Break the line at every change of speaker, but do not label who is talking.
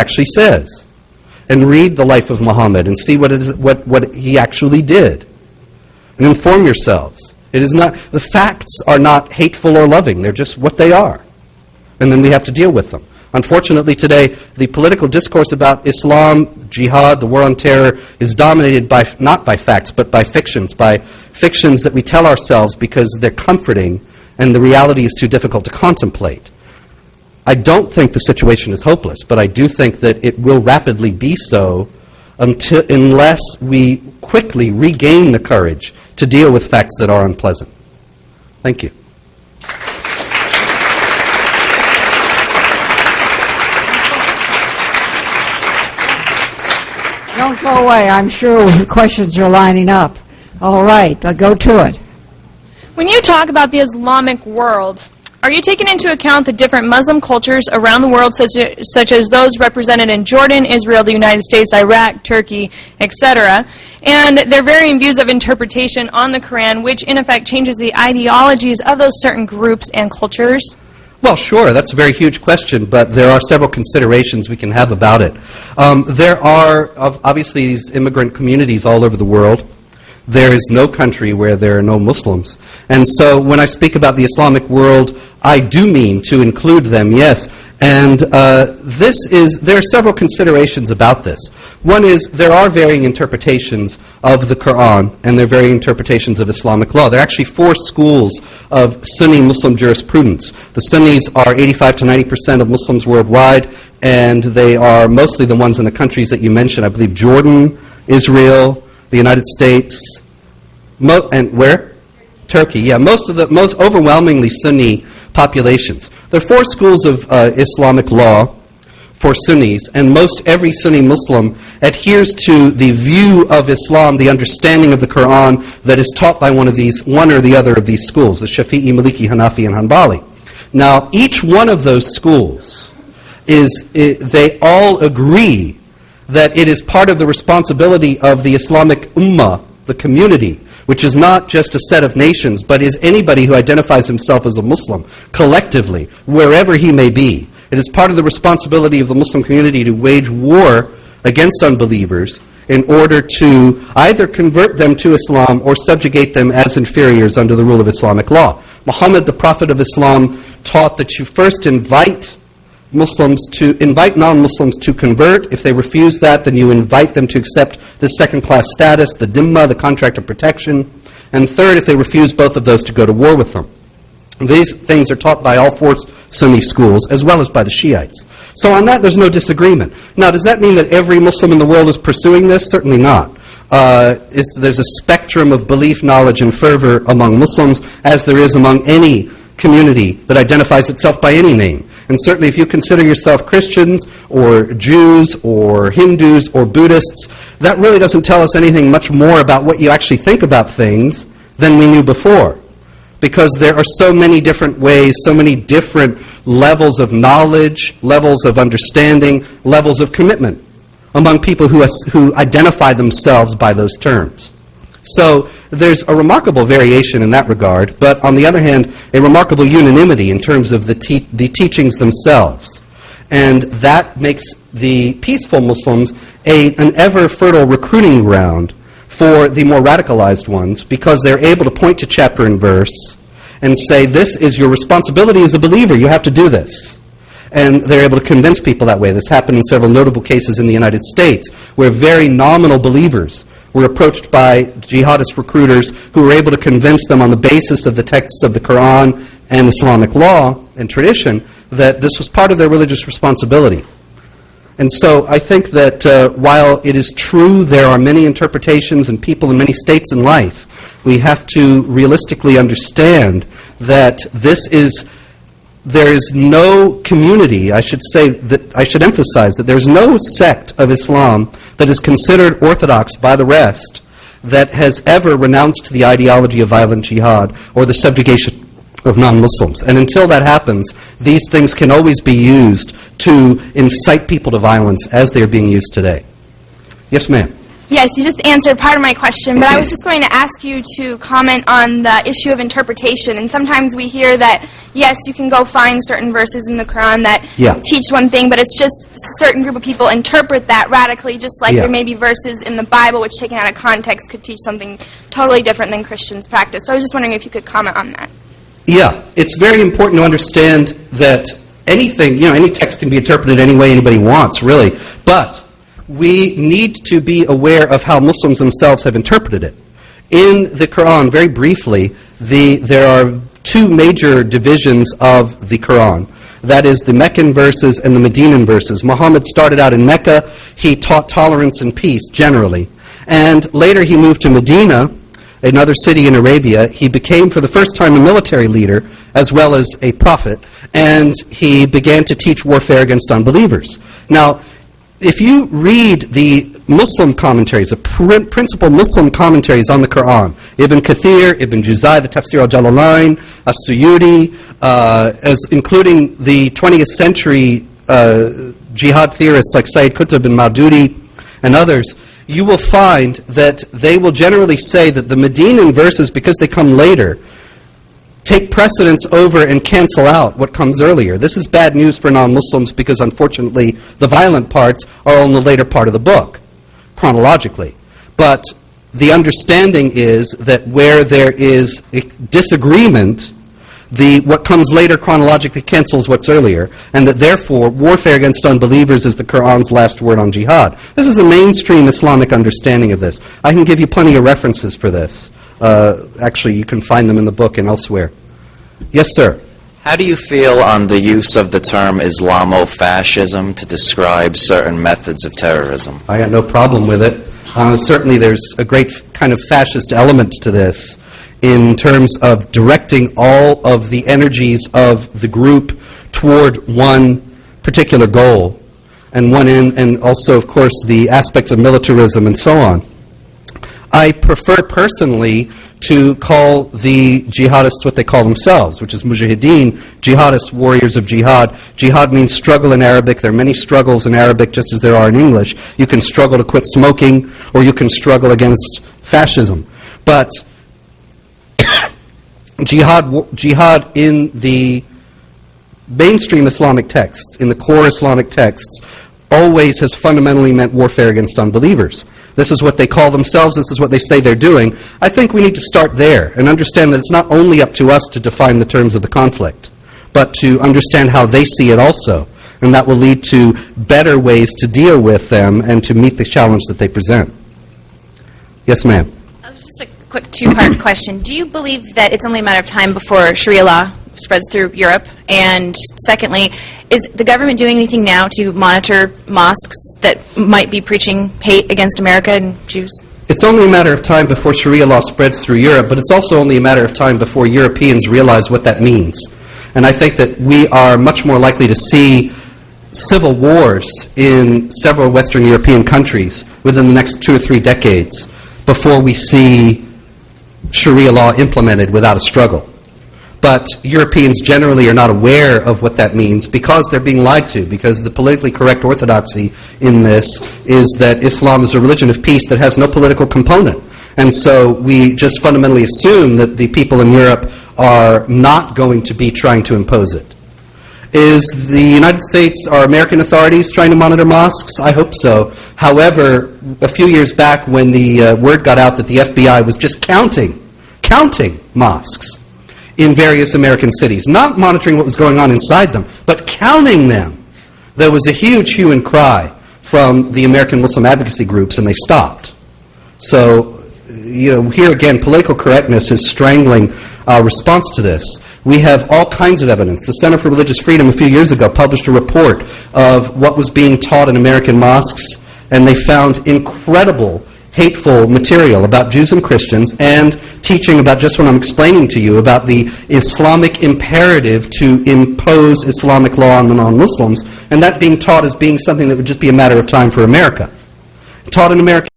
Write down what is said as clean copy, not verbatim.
actually says. And read the life of Muhammad and see what he actually did. And inform yourselves. It is not, the facts are not hateful or loving. They're just what they are. And then we have to deal with them. Unfortunately today, the political discourse about Islam, jihad, the war on terror, is dominated by, not by facts, but by fictions that we tell ourselves because they're comforting and the reality is too difficult to contemplate. I don't think the situation is hopeless, but I do think that it will rapidly be so unless we quickly regain the courage to deal with facts that are unpleasant. Thank you.
Don't go away. I'm sure the questions are lining up. All right, go to it.
When you talk about the Islamic world, are you taking into account the different Muslim cultures around the world, such as those represented in Jordan, Israel, the United States, Iraq, Turkey, etc., and their varying views of interpretation on the Quran, which in effect changes the ideologies of those certain groups and cultures?
Well, sure, that's a very huge question, but there are several considerations we can have about it. There are, obviously, these immigrant communities all over the world. There is no country where there are no Muslims. And so when I speak about the Islamic world, I do mean to include them, yes. And there are several considerations about this. One is there are varying interpretations of the Quran and there are varying interpretations of Islamic law. There are actually 4 schools of Sunni Muslim jurisprudence. The Sunnis are 85 to 90% of Muslims worldwide, and they are mostly the ones in the countries that you mentioned. I believe Jordan, Israel, the United States, and where? Turkey. Yeah, most overwhelmingly Sunni populations. There are 4 schools of Islamic law for Sunnis, and most every Sunni Muslim adheres to the view of Islam, the understanding of the Quran that is taught by one or the other of these schools, the Shafi'i, Maliki, Hanafi, and Hanbali. Now, each one of those schools they all agree that it is part of the responsibility of the Islamic Ummah, the community, which is not just a set of nations, but is anybody who identifies himself as a Muslim, collectively, wherever he may be. It is part of the responsibility of the Muslim community to wage war against unbelievers in order to either convert them to Islam or subjugate them as inferiors under the rule of Islamic law. Muhammad, the Prophet of Islam, taught that you first invite non-Muslims to convert. If they refuse that, then you invite them to accept the second-class status, the dhimma, the contract of protection. And third, if they refuse both of those, to go to war with them. These things are taught by all 4 Sunni schools, as well as by the Shiites. So on that, there's no disagreement. Now, does that mean that every Muslim in the world is pursuing this? Certainly not. There's a spectrum of belief, knowledge, and fervor among Muslims, as there is among any community that identifies itself by any name. And certainly if you consider yourself Christians or Jews or Hindus or Buddhists, that really doesn't tell us anything much more about what you actually think about things than we knew before. Because there are so many different ways, so many different levels of knowledge, levels of understanding, levels of commitment among people who identify themselves by those terms. So there's a remarkable variation in that regard, but on the other hand, a remarkable unanimity in terms of the teachings themselves. And that makes the peaceful Muslims an ever-fertile recruiting ground for the more radicalized ones, because they're able to point to chapter and verse and say, this is your responsibility as a believer, you have to do this. And they're able to convince people that way. This happened in several notable cases in the United States, where very nominal believers were approached by jihadist recruiters who were able to convince them on the basis of the texts of the Quran and Islamic law and tradition that this was part of their religious responsibility. And so I think that while it is true there are many interpretations and people in many states in life, we have to realistically understand that there is no community, I should emphasize that there's no sect of Islam that is considered orthodox by the rest that has ever renounced the ideology of violent jihad or the subjugation of non-Muslims. And until that happens, these things can always be used to incite people to violence as they're being used today. Yes, ma'am.
Yes, you just answered part of my question, but I was just going to ask you to comment on the issue of interpretation. And sometimes we hear that, yes, you can go find certain verses in the Quran that teach one thing, but it's just a certain group of people interpret that radically, just like there may be verses in the Bible which, taken out of context, could teach something totally different than Christians practice. So I was just wondering if you could comment on that.
Yeah, it's very important to understand that anything, any text can be interpreted any way anybody wants, really. But we need to be aware of how Muslims themselves have interpreted it. In the Quran, very briefly, there are two major divisions of the Quran. That is the Meccan verses and the Medinan verses. Muhammad started out in Mecca. He taught tolerance and peace, generally. And later he moved to Medina, another city in Arabia. He became, for the first time, a military leader, as well as a prophet. And he began to teach warfare against unbelievers. Now, if you read the Muslim commentaries, the principal Muslim commentaries on the Quran, Ibn Kathir, Ibn Juzai, the Tafsir al-Jalalain, as-Suyuti, including the 20th century jihad theorists like Sayyid Qutb and Maududi and others, you will find that they will generally say that the Medinan verses, because they come later, take precedence over and cancel out what comes earlier. This is bad news for non-Muslims because, unfortunately, the violent parts are all in the later part of the book, chronologically. But the understanding is that where there is a disagreement, what comes later chronologically cancels what's earlier, and that therefore warfare against unbelievers is the Quran's last word on jihad. This is a mainstream Islamic understanding of this. I can give you plenty of references for this. Actually, you can find them in the book and elsewhere. Yes, sir.
How do you feel on the use of the term Islamofascism to describe certain methods of terrorism?
I got no problem with it. Certainly there's a great kind of fascist element to this in terms of directing all of the energies of the group toward one particular goal, and also, of course, the aspects of militarism and so on. I prefer personally to call the jihadists what they call themselves, which is mujahideen, jihadists, warriors of jihad. Jihad means struggle in Arabic. There are many struggles in Arabic just as there are in English. You can struggle to quit smoking, or you can struggle against fascism. But jihad in the mainstream Islamic texts, in the core Islamic texts, always has fundamentally meant warfare against unbelievers. This is what they call themselves. This is what they say they're doing. I think we need to start there and understand that it's not only up to us to define the terms of the conflict, but to understand how they see it also. And that will lead to better ways to deal with them and to meet the challenge that they present. Yes, ma'am.
Just a quick two-part question. Do you believe that it's only a matter of time before Sharia law spreads through Europe? And secondly, is the government doing anything now to monitor mosques that might be preaching hate against America and Jews?
It's only a matter of time before Sharia law spreads through Europe, but it's also only a matter of time before Europeans realize what that means. And I think that we are much more likely to see civil wars in several Western European countries within the next 2 or 3 decades before we see Sharia law implemented without a struggle. But Europeans generally are not aware of what that means because they're being lied to, because the politically correct orthodoxy in this is that Islam is a religion of peace that has no political component. And so we just fundamentally assume that the people in Europe are not going to be trying to impose it. Is the United States, are American authorities trying to monitor mosques? I hope so. However, a few years back when the word got out that the FBI was just counting mosques in various American cities, not monitoring what was going on inside them, but counting them, there was a huge hue and cry from the American Muslim advocacy groups, and they stopped. So, here again, political correctness is strangling our response to this. We have all kinds of evidence. The Center for Religious Freedom a few years ago published a report of what was being taught in American mosques, and they found incredible hateful material about Jews and Christians, and teaching about just what I'm explaining to you about the Islamic imperative to impose Islamic law on the non-Muslims, and that being taught as being something that would just be a matter of time for America. Taught in American